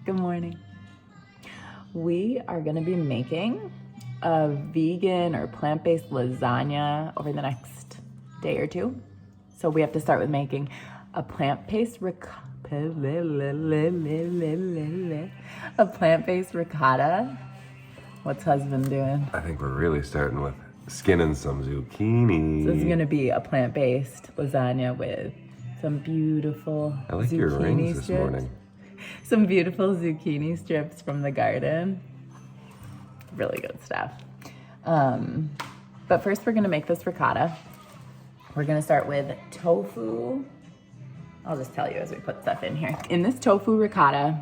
Good morning. We are gonna be making a vegan or plant-based lasagna over the next day or two. So we have to start with making a plant-based ricotta. What's husband doing? I think we're really starting with skinning some zucchini. So this is gonna be a plant-based lasagna with some beautiful I like zucchini your rings strips. this morning. Some beautiful zucchini strips from the garden. Really good stuff. But first we're gonna make this ricotta. We're gonna start with tofu. I'll just tell you as we put stuff in here. In this tofu ricotta,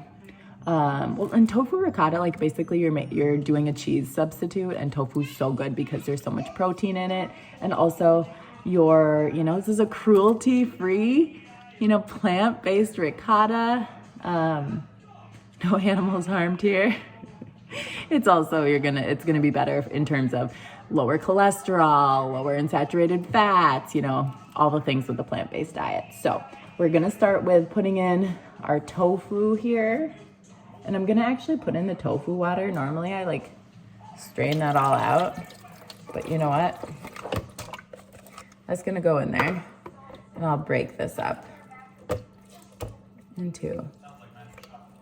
in tofu ricotta, like basically you're doing a cheese substitute, and tofu's so good because there's so much protein in it. And also this is a cruelty-free, plant-based ricotta. No animals harmed here. It's also, it's gonna be better in terms of lower cholesterol, lower in saturated fats, all the things with the plant-based diet. So we're gonna start with putting in our tofu here. And I'm gonna actually put in the tofu water. Normally I strain that all out, but you know what? That's gonna go in there, and I'll break this up into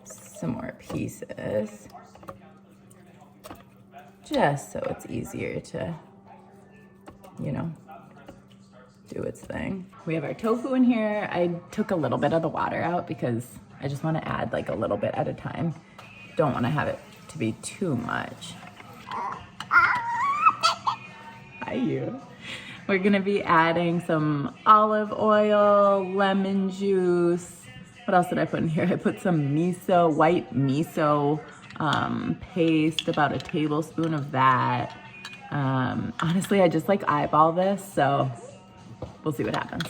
some more pieces, just so it's easier to, do its thing. We have our tofu in here. I took a little bit of the water out because I just want to add a little bit at a time. Don't want to have it to be too much. Hi, you. We're gonna be adding some olive oil, lemon juice. What else did I put in here? I put some white miso paste, about a tablespoon of that. Honestly, I just eyeball this, so we'll see what happens.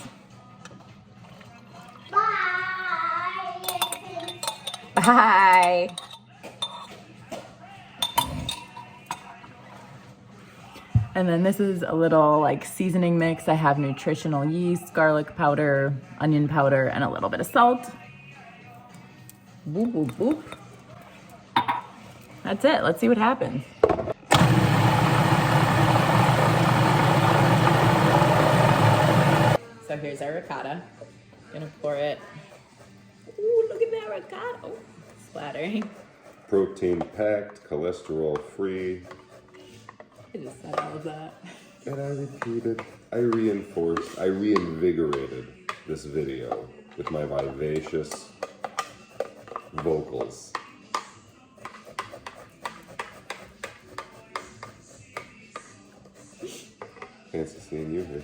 Bye. And then this is a little seasoning mix. I have nutritional yeast, garlic powder, onion powder, and a little bit of salt. Boop, boop, boop. That's it. Let's see what happens. So here's our ricotta. Gonna pour it. Ooh, look at that ricotta. Oh, splattering. Protein packed, cholesterol free. I just said all of that. And I repeated, I reinforced, I reinvigorated this video with my vivacious vocals. Fancy seeing you here.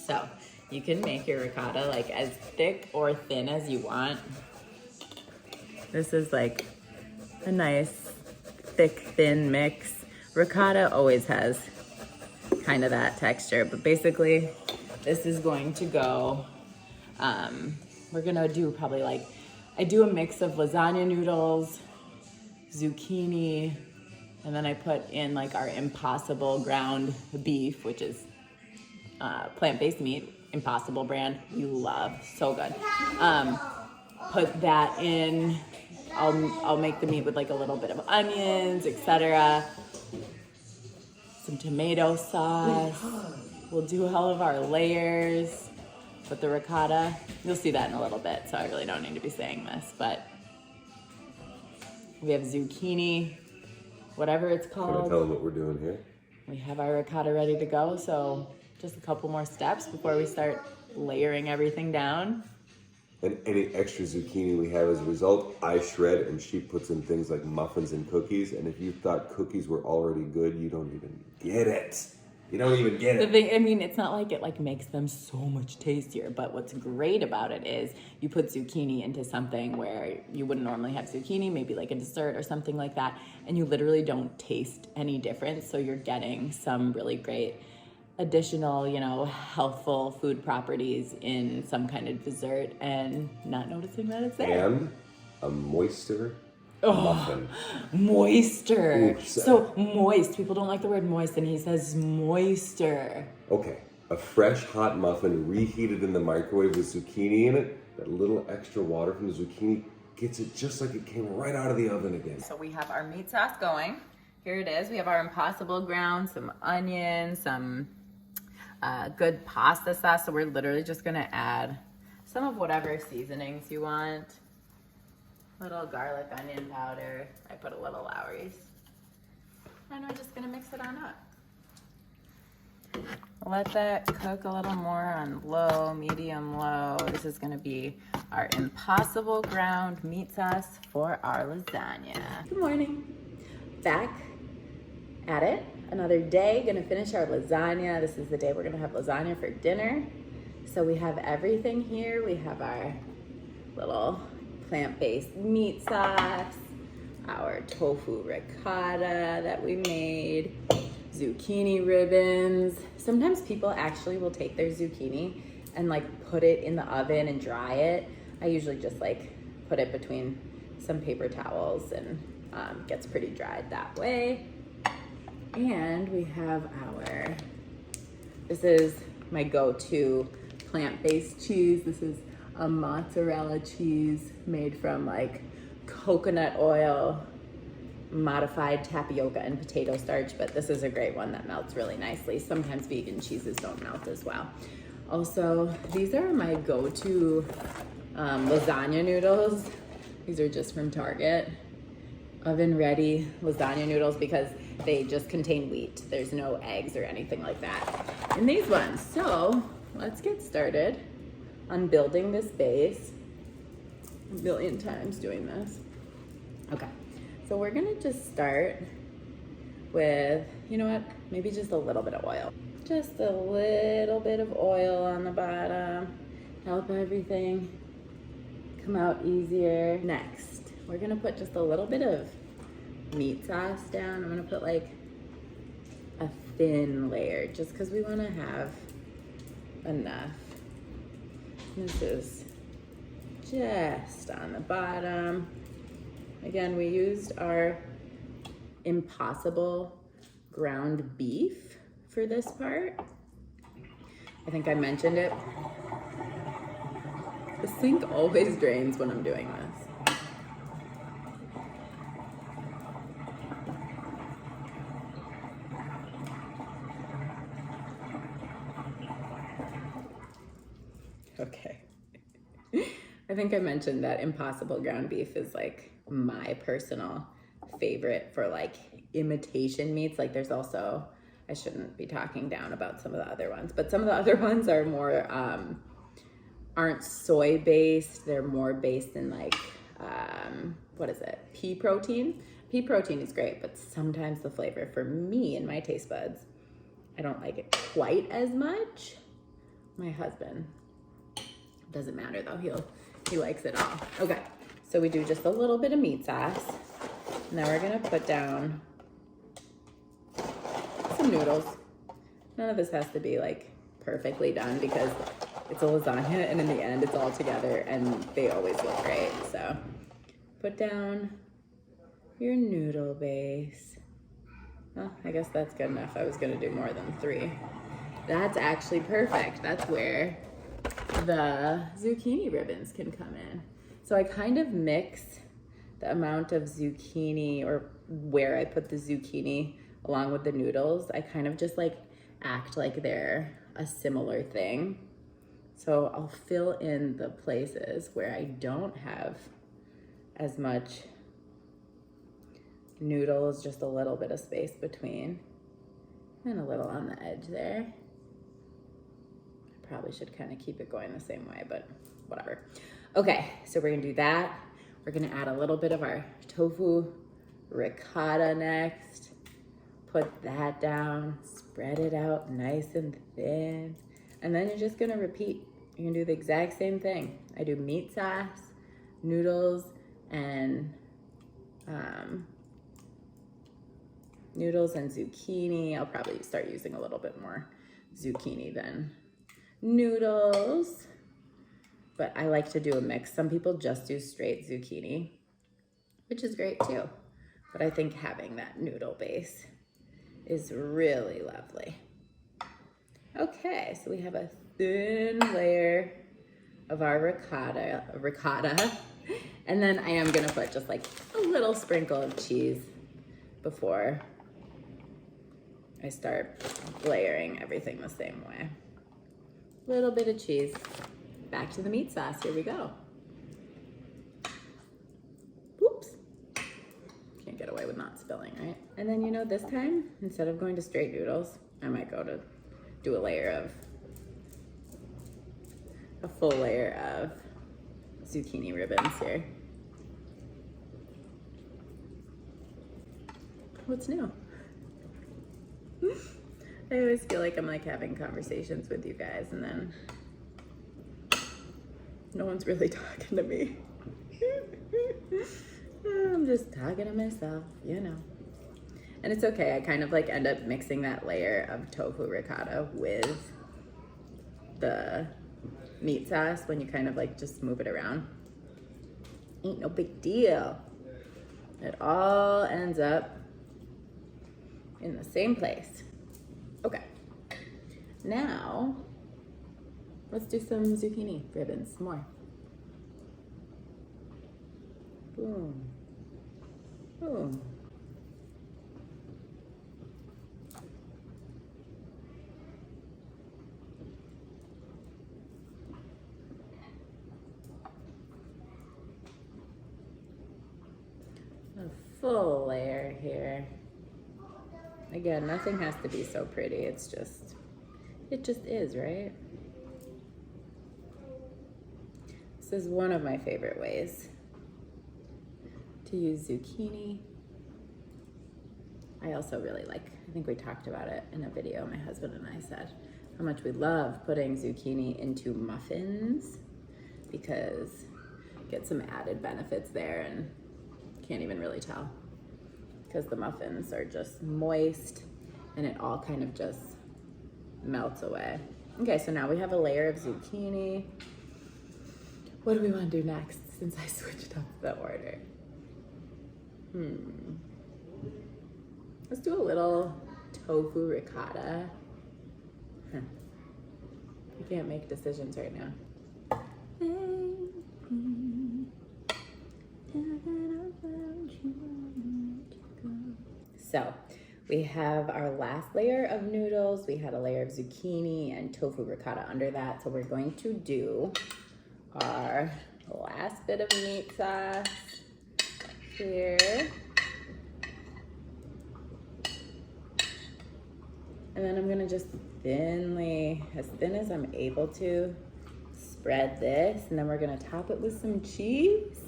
So you can make your ricotta as thick or thin as you want. This is a nice thick, thin mix. Ricotta always has kind of that texture, but basically this is going to go, we're gonna do probably I do a mix of lasagna noodles, zucchini, and then I put in our Impossible ground beef, which is plant-based meat, Impossible brand, we love, so good. Put that in, I'll make the meat with a little bit of onions, etc. Some tomato sauce. We'll do all of our layers with the ricotta. You'll see that in a little bit, so I really don't need to be saying this, but we have zucchini, whatever it's called. Can I tell them what we're doing here? We have our ricotta ready to go, so just a couple more steps before we start layering everything down. And any extra zucchini we have as a result, I shred, and she puts in things like muffins and cookies. And if you thought cookies were already good, you don't even get it. You don't even get it. It's not like it makes them so much tastier, but what's great about it is you put zucchini into something where you wouldn't normally have zucchini, maybe a dessert or something like that, and you literally don't taste any difference. So you're getting some really great additional, healthful food properties in some kind of dessert and not noticing that it's there. And a moister muffin. Moister. Ooh, so moist. People don't like the word moist, and he says moister. Okay, a fresh hot muffin reheated in the microwave with zucchini in it. That little extra water from the zucchini gets it just like it came right out of the oven again. So we have our meat sauce going. Here it is. We have our Impossible ground, some onions, some good pasta sauce. So we're literally just gonna add some of whatever seasonings you want. Little garlic onion powder. I put a little Lowry's. And we're just gonna mix it on up. Let that cook a little more on low, medium low. This is gonna be our Impossible ground meat sauce for our lasagna. Good morning. Back at it. Another day, gonna finish our lasagna. This is the day we're gonna have lasagna for dinner. So we have everything here. We have our little plant-based meat sauce, our tofu ricotta that we made, zucchini ribbons. Sometimes people actually will take their zucchini and like put it in the oven and dry it. I usually just like put it between some paper towels and gets pretty dried that way. And we have this is my go-to plant-based cheese. This is a mozzarella cheese made from like coconut oil, modified tapioca and potato starch, but this is a great one that melts really nicely. Sometimes vegan cheeses don't melt as well. Also, these are my go-to lasagna noodles. These are just from Target. Oven ready lasagna noodles because they just contain wheat. There's no eggs or anything like that in these ones. So let's get started on building this base. A million times doing this. Okay, so we're gonna just start with, you know what, maybe just a little bit of oil. Just a little bit of oil on the bottom. Help everything come out easier. Next, we're gonna put just a little bit of meat sauce down. I'm gonna put like a thin layer just because we wanna have enough. This is just on the bottom. Again, we used our Impossible ground beef for this part. I think I mentioned it. The sink always drains when I'm doing this. Okay. I think I mentioned that Impossible ground beef is like my personal favorite for like imitation meats. Like there's also, I shouldn't be talking down about some of the other ones, but some of the other ones are more, aren't soy based. They're more based in like, what is it? Pea protein. Pea protein is great, but sometimes the flavor for me and my taste buds, I don't like it quite as much. My husband, doesn't matter though, he likes it all. Okay, so we do just a little bit of meat sauce. Now we're gonna put down some noodles. None of this has to be like perfectly done because it's a lasagna and in the end it's all together and they always look great. So put down your noodle base. Well, I guess that's good enough. I was gonna do more than 3. That's actually perfect. That's where the zucchini ribbons can come in. So I kind of mix the amount of zucchini, or where I put the zucchini along with the noodles. I kind of just like act like they're a similar thing. So I'll fill in the places where I don't have as much noodles, just a little bit of space between, and a little on the edge there. Probably should kind of keep it going the same way, but whatever. Okay, so we're gonna do that. We're gonna add a little bit of our tofu ricotta next. Put that down, spread it out nice and thin. And then you're just gonna repeat. You're gonna do the exact same thing. I do meat sauce, noodles, and zucchini. I'll probably start using a little bit more zucchini than noodles, but I like to do a mix. Some people just do straight zucchini, which is great too. But I think having that noodle base is really lovely. Okay, so we have a thin layer of our ricotta, And then I am gonna put just like a little sprinkle of cheese before I start layering everything the same way. Little bit of cheese. Back to the meat sauce, here we go. Oops. Can't get away with not spilling, right? And then, you know, this time, instead of going to straight noodles, I might go to do a full layer of zucchini ribbons here. What's new? I always feel like I'm like having conversations with you guys and then no one's really talking to me. I'm just talking to myself, you know. And it's okay, I kind of like end up mixing that layer of tofu ricotta with the meat sauce when you kind of like just move it around. Ain't no big deal. It all ends up in the same place. Okay, now let's do some zucchini ribbons, more. Boom, boom. A full layer here. Again, nothing has to be so pretty. It just is, right? This is one of my favorite ways to use zucchini. I also really like, I think we talked about it in a video, my husband and I said, how much we love putting zucchini into muffins because get some added benefits there and can't even really tell because the muffins are just moist and it all kind of just melts away. Okay, so now we have a layer of zucchini. What do we want to do next since I switched up the order? Let's do a little tofu ricotta. I can't make decisions right now. So we have our last layer of noodles. We had a layer of zucchini and tofu ricotta under that. So we're going to do our last bit of meat sauce here. And then I'm gonna just thinly, as thin as I'm able to, spread this. And then we're gonna top it with some cheese.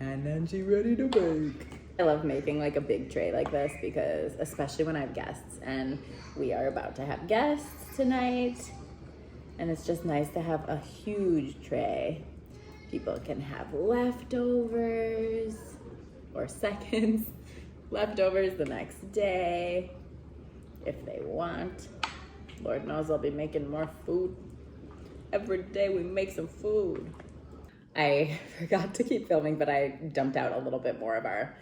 And then she's ready to bake. I love making like a big tray like this because, especially when I have guests, and we are about to have guests tonight, and it's just nice to have a huge tray. People can have leftovers or seconds, leftovers the next day if they want. Lord knows I'll be making more food. Every day we make some food. I forgot to keep filming, but I dumped out a little bit more of our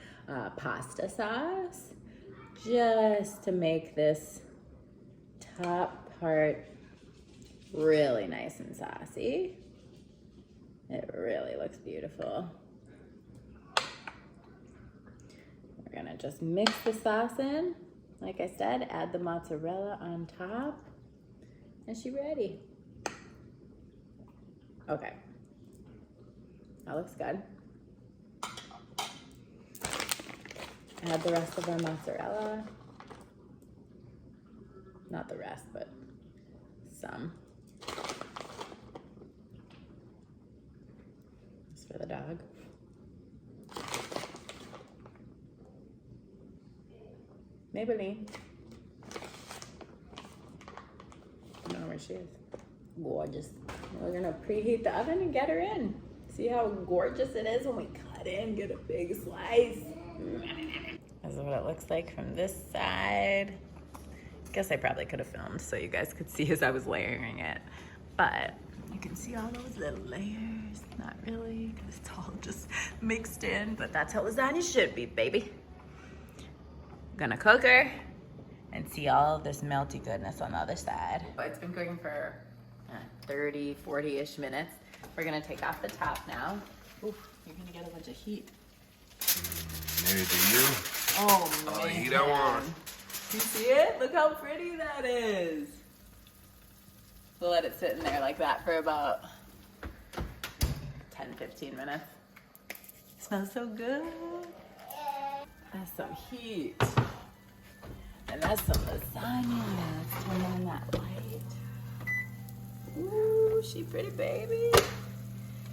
pasta sauce just to make this top part really nice and saucy. It really looks beautiful. We're gonna just mix the sauce in. Like I said, add the mozzarella on top, and she's ready. Okay. That looks good. Add the rest of our mozzarella. Not the rest, but some. This for the dog. Maybelline. I don't know where she is. Gorgeous. We're gonna preheat the oven and get her in. See how gorgeous it is when we cut in, get a big slice. This is what it looks like from this side. Guess I probably could have filmed so you guys could see as I was layering it. But you can see all those little layers. Not really, because it's all just mixed in, but that's how lasagna should be, baby. I'm gonna cook her and see all of this melty goodness on the other side. It's been cooking for 30, 40-ish minutes. We're gonna take off the top now. Oof. You're gonna get a bunch of heat. Mary, do you? Oh man. Oh, the heat I want. You see it? Look how pretty that is. We'll let it sit in there like that for about 10-15 minutes. It smells so good. That's some heat. And that's some lasagna. Let's turn on that light. Ooh, she pretty baby.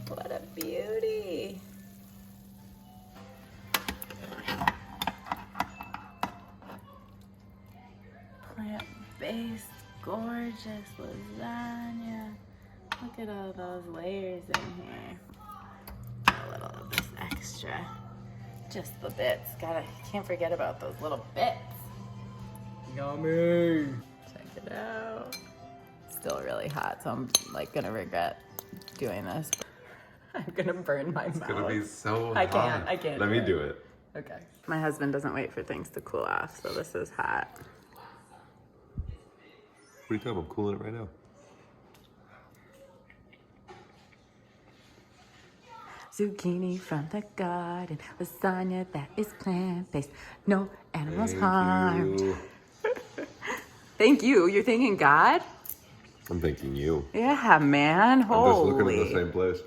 What a beauty. Plant-based, gorgeous lasagna. Look at all those layers in here. A little of this extra. Just the bits. Can't forget about those little bits. Yummy. Check it out. Still really hot, so I'm like gonna regret doing this. I'm gonna burn my mouth. It's gonna be so hot. I can't. Let me do it. Okay. My husband doesn't wait for things to cool off, so this is hot. What are you talking about? I'm cooling it right now. Zucchini from the garden, lasagna that is plant-based, no animals Thank harmed. you. Thank you. You're thanking God? I'm thanking you. Yeah, man. I'm just looking in Holy. the same place.